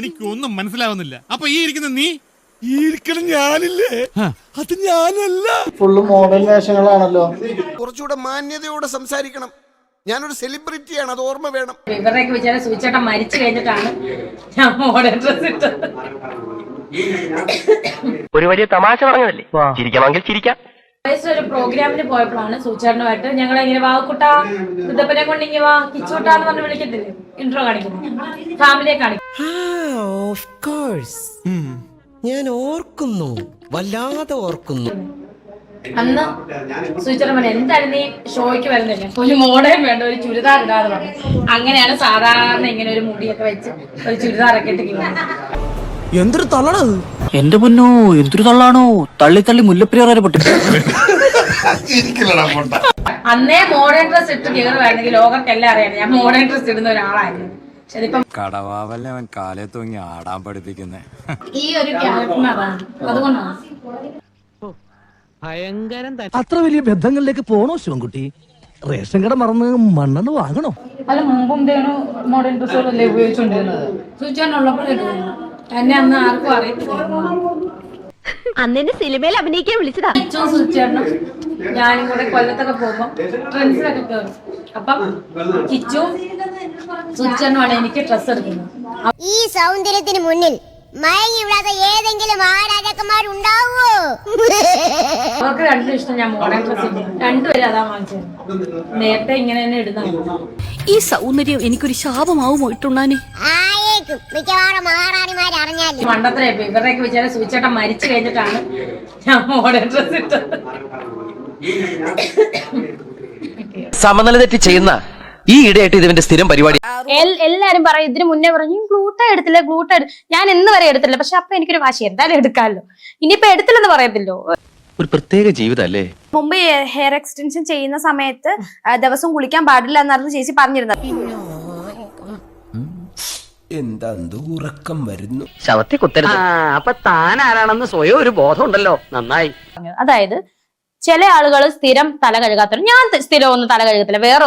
എനിക്കൊന്നും മനസ്സിലാവുന്നില്ല. അപ്പൊ ഈ ഇരിക്കുന്ന നീ? ഈ ഇരിക്കണം ഞാനില്ലേ? അത് ഞാനല്ല. ഫുള്ള് മോഡൽ വേഷങ്ങളാണല്ലോ. കുറച്ചുകൂടെ മാന്യതയോടെ സംസാരിക്കണം. ഞാനൊരു സെലിബ്രിറ്റിയാണ്, അത് ഓർമ്മ വേണം. ഇവരുടെയൊക്കെ വിചാരം സൂചിച്ചേട്ടൻ മരിച്ചു കഴിഞ്ഞിട്ടാണ് ഞാൻ മോഡേൺ ഡ്രസ് ഇട്ടത്. ഒരു വലിയ തമാശ പറഞ്ഞതല്ലേ, ചിരിക്കണമെങ്കിൽ ചിരിക്കാം. ഒരു പ്രോഗ്രാമിന് പോയപ്പോഴാണ് സൂചേട്ടനുമായിട്ട് ഞങ്ങൾ ഇങ്ങനെ വാക്കുട്ട വൃദ്ധപ്പനെ കൊണ്ട് ഇങ്ങനെ വാ കിച്ചൂട്ടാന്ന് പറഞ്ഞ് വിളിക്കത്തില്ലേ, ഇൻട്രോ കാണിക്കുന്നു, ഫാമിലിയെ കാണിക്കും. ഞാൻ ഓർക്കുന്നു, വല്ലാതെ ഓർക്കുന്നു. അന്ന് സൂചേട്ടൻ പറഞ്ഞു എന്തായാലും നീ ഷോയ്ക്ക് വരുന്നില്ല, ഒരു മോഡേൺ വേണ്ട, ഒരു ചുരിദാർ ഇടാതെ പറഞ്ഞു. അങ്ങനെയാണ് സാധാരണ ഇങ്ങനെ ഒരു മുടിയൊക്കെ വെച്ച് ഒരു ചുരിദാറൊക്കെ ഇട്ടിരിക്കുന്നത്. എന്തൊരു തള്ളണത്! എന്റെ പൊന്നോ, എന്തൊരു തള്ളാണോ! തള്ളി തള്ളി മുല്ലപ്പെരിയാർ വരെ പൊട്ടി. അന്നേ മോഡേൺ ഡ്രസ് ഇട്ട് കയറുമായിരുന്നെങ്കിൽ ലോകത്തെല്ലാം അറിയാം ഞാൻ മോഡേൺ ഡ്രസ് ഇടുന്ന ഒരാളായിരുന്നു. പക്ഷെ ഇതിപ്പം കടവാവല്ലേ അവൻ കാലേ തൂങ്ങി ആടാൻ പഠിപ്പിക്കുന്നേ. ഈ ഒരു ക്യാരക്ടറിനാണ്, അതുകൊണ്ടാണ്. അത്ര വലിയ ബന്ധങ്ങളിലേക്ക് പോണോ ശിവൻകുട്ടി? റേഷൻ കട മറന്ന് മണ്ണെണ്ണ വാങ്ങണോ? അല്ല, മുമ്പും മോഡേൺ ഡ്രസ്സുകളല്ലേ ഉപയോഗിച്ചുകൊണ്ടിരുന്നത്. സൂചിച്ചുള്ളപ്പോഴേ എന്നെ അന്ന് ആർക്കും അറിയത്തില്ല. അന്നെ സിനിമയിൽ അഭിനയിക്കാൻ വിളിച്ചതാ. സൂചിച്ചേട്ടനും ഞാനും കൂടെ കൊല്ലത്തൊക്കെ പോകുമ്പോ ട്രെൻഡ്സിലൊക്കെ കയറും. അപ്പം കിച്ചു സൂചിച്ചേട്ടനുമാണ് എനിക്ക് ഡ്രസ്സ് എടുക്കുന്നത്. ഈ സൗന്ദര്യത്തിന് മുന്നിൽ മയങ്ങി വിടാത്ത ഏതെങ്കിലും ആരാജക്കന്മാരുണ്ടാവോ? അവർക്ക് രണ്ടും ഇഷ്ടം ഞാൻ മോഡേൺ ഡ്രസ് ഇടുന്നു. രണ്ടുപേരും അതാ വാങ്ങിച്ചത്. നേരത്തെ ഇങ്ങനെ തന്നെ ഇടുന്ന ഈ സൗന്ദര്യം എനിക്കൊരു ശാപമാവുമോ ഇട്ടുണ്ണാന്? മിക്കവാറും മഹാറാണിമാർ അറിഞ്ഞാലേ. മണ്ടത്തിലായിപ്പോ ഇവരുടെയൊക്കെ വിചാരം സൂചിച്ചേട്ടൻ മരിച്ചു കഴിഞ്ഞിട്ടാണ് ഞാൻ മോഡേൺ ഡ്രസ് ഇട്ടത്. സമനില തെറ്റി ചെയ്യുന്ന ഈ ഇടയായിട്ട് ഇതിന്റെ സ്ഥിരം പരിപാടി. എല്ലാരും പറയും, ഇതിന് മുന്നേ പറഞ്ഞു ഗ്ലൂട്ട എടുത്തില്ല, ഞാൻ എന്ന് വരെ എടുത്തില്ല. പക്ഷെ അപ്പൊ എനിക്കൊരു വാശി, എന്തായാലും എടുക്കാമല്ലോ. ഇനിയിപ്പോ എടുത്തില്ലെന്ന് പറയത്തില്ലോ. ഒരു പ്രത്യേക ജീവിതല്ലേ. മുമ്പ് ഹെയർ എക്സ്റ്റൻഷൻ ചെയ്യുന്ന സമയത്ത് ദിവസം കുളിക്കാൻ പാടില്ല എന്നായിരുന്നു ചേച്ചി പറഞ്ഞിരുന്നത്. എന്താ ഉറക്കം വരുന്നു. ശവത്തെ കുത്തരുത്. അപ്പൊ താൻ ആരാണെന്ന് സ്വയം ഒരു ബോധം ഉണ്ടല്ലോ, നന്നായി. അതായത് ചില ആളുകൾ സ്ഥിരം തല കഴുകാത്ത, ഞാൻ സ്ഥിരം ഒന്നും തല കഴുകത്തില്ല. വേറെ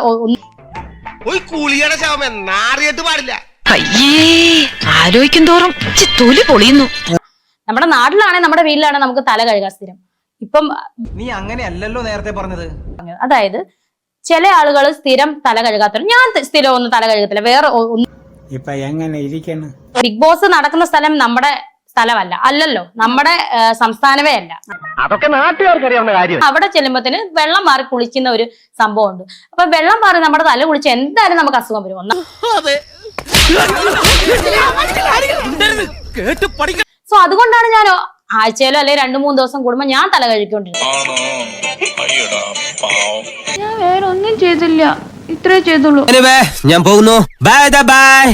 ആലോചിക്കും തോറും തൊലി പൊളിയുന്നു. നമ്മുടെ നാട്ടിലാണെ നമ്മുടെ വീട്ടിലാണെ നമുക്ക് തല കഴുകാൻ സ്ഥിരം. ഇപ്പം നീ അങ്ങനെയല്ലല്ലോ നേരത്തെ പറഞ്ഞത്. അതായത് ചില ആളുകൾ സ്ഥിരം തല കഴുകാത്ത, ഞാൻ സ്ഥിരം ഒന്നും തല കഴുകത്തില്ല. വേറെ ബിഗ് ബോസ് നടക്കുന്ന സ്ഥലം നമ്മുടെ സ്ഥലമല്ല, അല്ലല്ലോ, നമ്മുടെ സംസ്ഥാനമേ അല്ല. അതൊക്കെ നാട്ടുകാർക്ക് അറിയാവുന്ന കാര്യം. അവിടെ ചെല്ലുമ്പോഴത്തേന് വെള്ളം മാറി കുളിക്കുന്ന ഒരു സംഭവം ഉണ്ട്. അപ്പൊ വെള്ളം മാറി നമ്മുടെ തല കുളിച്ച് എന്തായാലും നമുക്ക് അസുഖം വരും. സോ അതുകൊണ്ടാണ് ഞാൻ ആഴ്ചയിലോ അല്ലെങ്കിൽ 2-3 ദിവസം കൂടുമ്പോ ഞാൻ തല കഴിക്കൊണ്ടിരുന്നത്. ഞാൻ വേറെ ഒന്നും ചെയ്തില്ല, ഇത്രേ ചെയ്തുള്ളൂ. ഞാൻ പോകുന്നു. Bye bye.